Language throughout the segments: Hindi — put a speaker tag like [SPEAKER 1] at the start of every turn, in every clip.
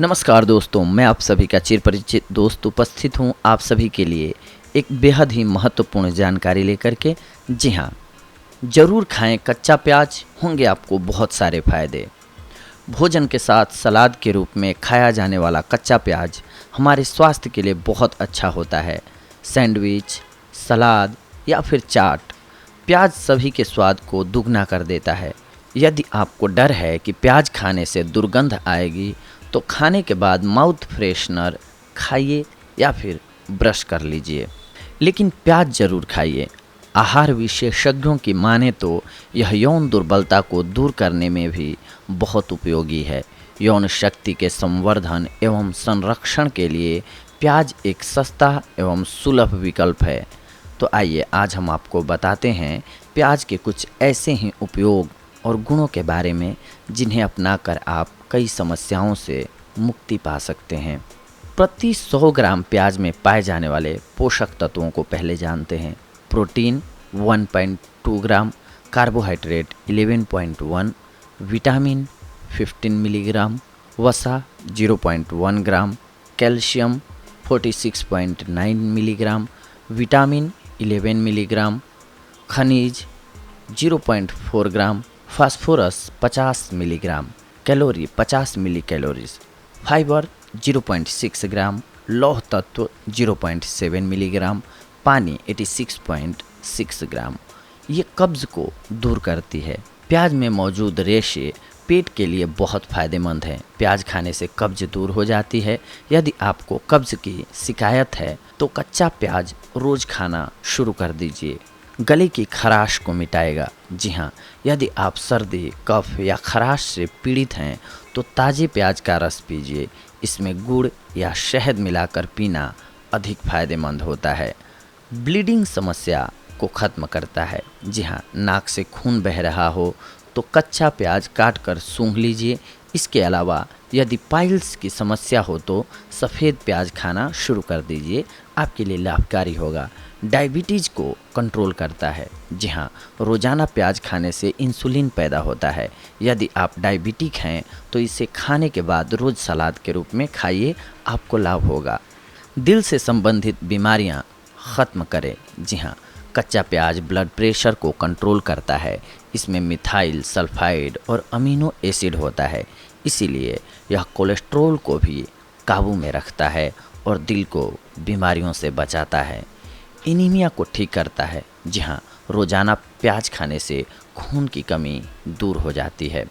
[SPEAKER 1] नमस्कार दोस्तों, मैं आप सभी का चिरपरिचित दोस्त उपस्थित हूँ आप सभी के लिए एक बेहद ही महत्वपूर्ण जानकारी लेकर के। जी हाँ, ज़रूर खाएं कच्चा प्याज, होंगे आपको बहुत सारे फायदे। भोजन के साथ सलाद के रूप में खाया जाने वाला कच्चा प्याज हमारे स्वास्थ्य के लिए बहुत अच्छा होता है। सैंडविच, सलाद या फिर चाट, प्याज सभी के स्वाद को दुगना कर देता है। यदि आपको डर है कि प्याज खाने से दुर्गंध आएगी, तो खाने के बाद माउथ फ्रेशनर खाइए या फिर ब्रश कर लीजिए, लेकिन प्याज ज़रूर खाइए। आहार विशेषज्ञों की माने तो यह यौन दुर्बलता को दूर करने में भी बहुत उपयोगी है। यौन शक्ति के संवर्धन एवं संरक्षण के लिए प्याज एक सस्ता एवं सुलभ विकल्प है। तो आइए आज हम आपको बताते हैं प्याज के कुछ ऐसे ही उपयोग और गुणों के बारे में जिन्हें अपनाकर आप कई समस्याओं से मुक्ति पा सकते हैं। प्रति 100 ग्राम प्याज में पाए जाने वाले पोषक तत्वों को पहले जानते हैं। प्रोटीन 1.2 ग्राम, कार्बोहाइड्रेट 11.1, विटामिन 15 मिलीग्राम, वसा 0.1 ग्राम, कैल्शियम 46.9 मिलीग्राम, विटामिन 11 मिलीग्राम, खनिज 0.4 ग्राम, फास्फोरस 50 मिलीग्राम, कैलोरी 50 मिली कैलोरीज, फाइबर 0.6 ग्राम, लौह तत्व 0.7 मिलीग्राम, पानी 86.6 ग्राम। ये कब्ज़ को दूर करती है। प्याज में मौजूद रेशे पेट के लिए बहुत फ़ायदेमंद हैं। प्याज खाने से कब्ज़ दूर हो जाती है। यदि आपको कब्ज़ की शिकायत है तो कच्चा प्याज रोज़ खाना शुरू कर दीजिए। गले की खराश को मिटाएगा। जी हाँ, यदि आप सर्दी, कफ या खराश से पीड़ित हैं तो ताज़े प्याज का रस पीजिए। इसमें गुड़ या शहद मिलाकर पीना अधिक फ़ायदेमंद होता है। ब्लीडिंग समस्या को ख़त्म करता है। जी हाँ, नाक से खून बह रहा हो तो कच्चा प्याज काट कर सूंघ लीजिए। इसके अलावा यदि पाइल्स की समस्या हो तो सफ़ेद प्याज खाना शुरू कर दीजिए, आपके लिए लाभकारी होगा। डायबिटीज़ को कंट्रोल करता है। जी हाँ, रोज़ाना प्याज खाने से इंसुलिन पैदा होता है। यदि आप डायबिटिक हैं तो इसे खाने के बाद रोज़ सलाद के रूप में खाइए, आपको लाभ होगा। दिल से संबंधित बीमारियां ख़त्म करे। जी हाँ, कच्चा प्याज ब्लड प्रेशर को कंट्रोल करता है। इसमें मिथाइल सल्फाइड और अमीनो एसिड होता है, इसीलिए यह कोलेस्ट्रॉल को भी काबू में रखता है और दिल को बीमारियों से बचाता है। एनीमिया को ठीक करता है। जी हाँ, रोज़ाना प्याज खाने से खून की कमी दूर हो जाती है।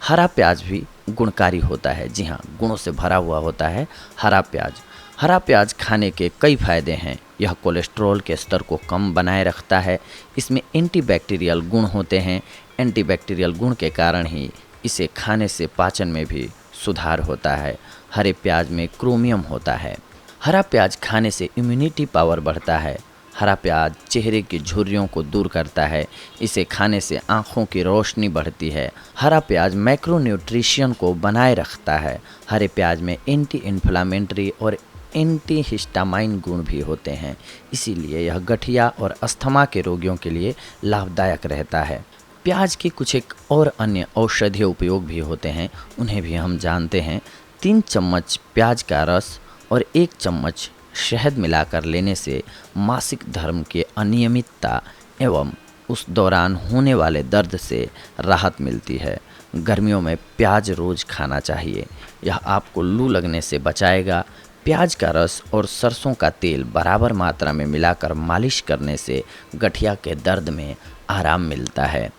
[SPEAKER 1] हरा प्याज भी गुणकारी होता है। जी हाँ, गुणों से भरा हुआ होता है हरा प्याज। हरा प्याज खाने के कई फायदे हैं। यह कोलेस्ट्रॉल के स्तर को कम बनाए रखता है। इसमें एंटीबैक्टीरियल गुण होते हैं। एंटीबैक्टीरियल गुण के कारण ही इसे खाने से पाचन में भी सुधार होता है। हरे प्याज में क्रोमियम होता है। हरा प्याज खाने से इम्यूनिटी पावर बढ़ता है। हरा प्याज चेहरे की झुर्रियों को दूर करता है। इसे खाने से आँखों की रोशनी बढ़ती है। हरा प्याज मैक्रोन्यूट्रिशन को बनाए रखता है। हरे प्याज में एंटी इन्फ्लामेटरी और एंटी हिस्टामाइन गुण भी होते हैं, इसीलिए यह गठिया और अस्थमा के रोगियों के लिए लाभदायक रहता है। प्याज के कुछ एक और अन्य औषधीय उपयोग भी होते हैं, उन्हें भी हम जानते हैं। 3 चम्मच प्याज का रस और 1 चम्मच शहद मिलाकर लेने से मासिक धर्म के अनियमितता एवं उस दौरान होने वाले दर्द से राहत मिलती है। गर्मियों में प्याज रोज़ खाना चाहिए, यह आपको लू लगने से बचाएगा। प्याज का रस और सरसों का तेल बराबर मात्रा में मिलाकर मालिश करने से गठिया के दर्द में आराम मिलता है।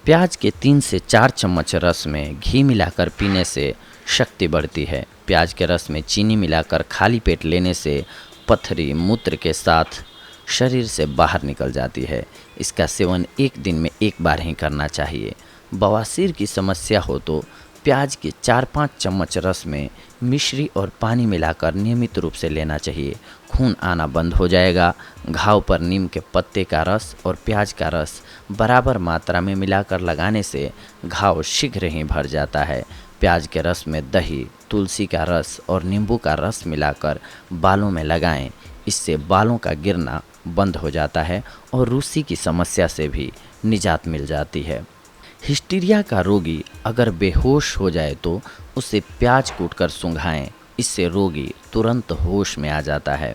[SPEAKER 1] प्याज के 3 से 4 चम्मच रस में घी मिलाकर पीने से शक्ति बढ़ती है। प्याज के रस में चीनी मिलाकर खाली पेट लेने से पथरी मूत्र के साथ शरीर से बाहर निकल जाती है। इसका सेवन 1 दिन में 1 बार ही करना चाहिए। बवासीर की समस्या हो तो प्याज के 4-5 चम्मच रस में मिश्री और पानी मिलाकर नियमित रूप से लेना चाहिए। खून आना बंद हो जाएगा। घाव पर नीम के पत्ते का रस और प्याज का रस बराबर मात्रा में मिलाकर लगाने से घाव शीघ्र ही भर जाता है। प्याज के रस में दही, तुलसी का रस और नींबू का रस मिलाकर बालों में लगाएं। इससे बालों का गिरना बंद हो जाता है और रूसी की समस्या से भी निजात मिल जाती है। हिस्टीरिया का रोगी अगर बेहोश हो जाए तो उसे प्याज कूटकर सूंघाएं, इससे रोगी तुरंत होश में आ जाता है।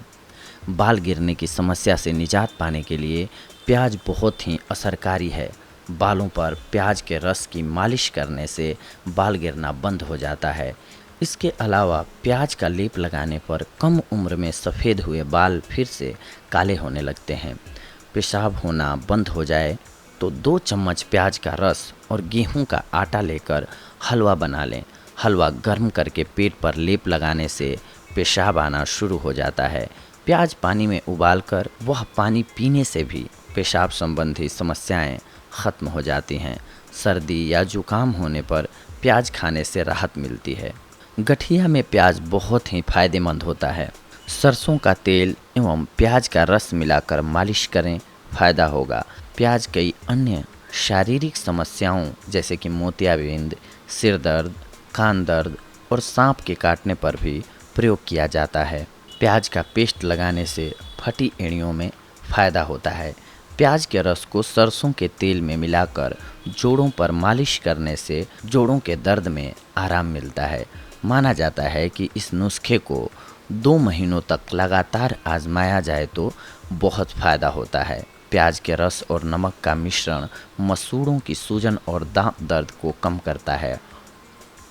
[SPEAKER 1] बाल गिरने की समस्या से निजात पाने के लिए प्याज बहुत ही असरकारी है। बालों पर प्याज के रस की मालिश करने से बाल गिरना बंद हो जाता है। इसके अलावा प्याज का लेप लगाने पर कम उम्र में सफ़ेद हुए बाल फिर से काले होने लगते हैं। पेशाब होना बंद हो जाए तो 2 चम्मच प्याज का रस और गेहूं का आटा लेकर हलवा बना लें। हलवा गर्म करके पेट पर लेप लगाने से पेशाब आना शुरू हो जाता है। प्याज पानी में उबालकर वह पानी पीने से भी पेशाब संबंधी समस्याएं ख़त्म हो जाती हैं। सर्दी या जुकाम होने पर प्याज खाने से राहत मिलती है। गठिया में प्याज बहुत ही फायदेमंद होता है। सरसों का तेल एवं प्याज का रस मिलाकर मालिश करें, फ़ायदा होगा। प्याज कई अन्य शारीरिक समस्याओं जैसे कि मोतियाबिंद, सिर दर्द, कान दर्द और सांप के काटने पर भी प्रयोग किया जाता है। प्याज का पेस्ट लगाने से फटी एड़ियों में फ़ायदा होता है। प्याज के रस को सरसों के तेल में मिलाकर जोड़ों पर मालिश करने से जोड़ों के दर्द में आराम मिलता है। माना जाता है कि इस नुस्खे को 2 महीनों तक लगातार आजमाया जाए तो बहुत फ़ायदा होता है। प्याज के रस और नमक का मिश्रण मसूड़ों की सूजन और दांत दर्द को कम करता है।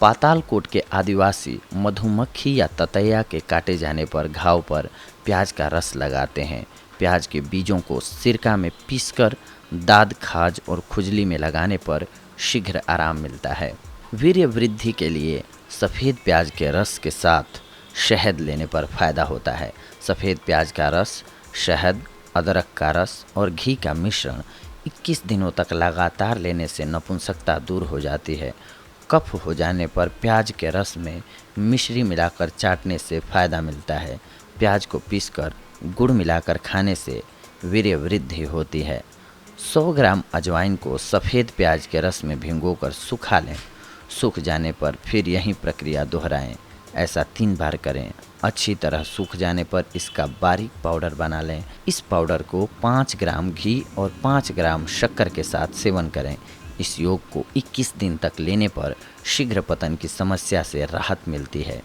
[SPEAKER 1] पातालकोट के आदिवासी मधुमक्खी या ततैया के काटे जाने पर घाव पर प्याज का रस लगाते हैं। प्याज के बीजों को सिरका में पीसकर दाद, खाज और खुजली में लगाने पर शीघ्र आराम मिलता है। वीर्य वृद्धि के लिए सफ़ेद प्याज के रस के साथ शहद लेने पर फ़ायदा होता है। सफ़ेद प्याज का रस, शहद, अदरक का रस और घी का मिश्रण 21 दिनों तक लगातार लेने से नपुंसकता दूर हो जाती है। कफ हो जाने पर प्याज के रस में मिश्री मिलाकर चाटने से फ़ायदा मिलता है। प्याज को पीसकर गुड़ मिलाकर खाने से वीर्य वृद्धि होती है। 100 ग्राम अजवाइन को सफ़ेद प्याज के रस में भिगोकर सुखा लें। सूख जाने पर फिर यही प्रक्रिया दोहराएं। ऐसा 3 बार करें। अच्छी तरह सूख जाने पर इसका बारीक पाउडर बना लें। इस पाउडर को 5 ग्राम घी और 5 ग्राम शक्कर के साथ सेवन करें। इस योग को 21 दिन तक लेने पर शीघ्र पतन की समस्या से राहत मिलती है।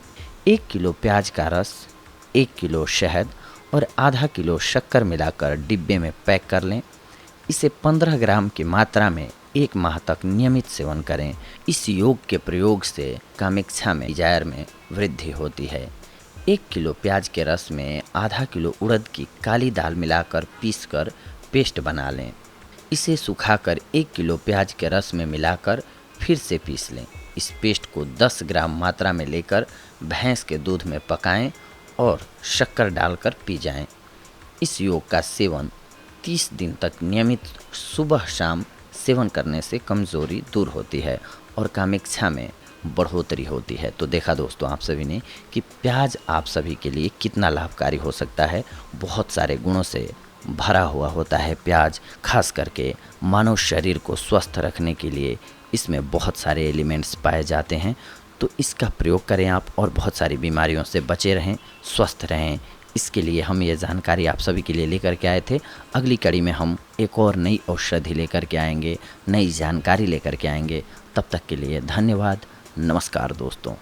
[SPEAKER 1] 1 किलो प्याज का रस, 1 किलो शहद और आधा किलो शक्कर मिलाकर डिब्बे में पैक कर लें। इसे 15 ग्राम की मात्रा में 1 माह तक नियमित सेवन करें। इस योग के प्रयोग से कामेच्छा में, डिजायर में वृद्धि होती है। 1 किलो प्याज के रस में आधा किलो उड़द की काली दाल मिलाकर पीसकर पेस्ट बना लें। इसे सुखाकर 1 किलो प्याज के रस में मिलाकर फिर से पीस लें। इस पेस्ट को 10 ग्राम मात्रा में लेकर भैंस के दूध में पकाएं और शक्कर डालकर पी जाएं। इस योग का सेवन 30 दिन तक नियमित सुबह शाम सेवन करने से कमज़ोरी दूर होती है और कामेच्छा में बढ़ोतरी होती है। तो देखा दोस्तों आप सभी ने कि प्याज आप सभी के लिए कितना लाभकारी हो सकता है। बहुत सारे गुणों से भरा हुआ होता है प्याज। खास करके मानव शरीर को स्वस्थ रखने के लिए इसमें बहुत सारे एलिमेंट्स पाए जाते हैं। तो इसका प्रयोग करें आप और बहुत सारी बीमारियों से बचे रहें, स्वस्थ रहें। इसके लिए हम ये जानकारी आप सभी के लिए लेकर के आए थे। अगली कड़ी में हम एक और नई औषधि लेकर के आएंगे, नई जानकारी लेकर के आएंगे। तब तक के लिए धन्यवाद। नमस्कार दोस्तों।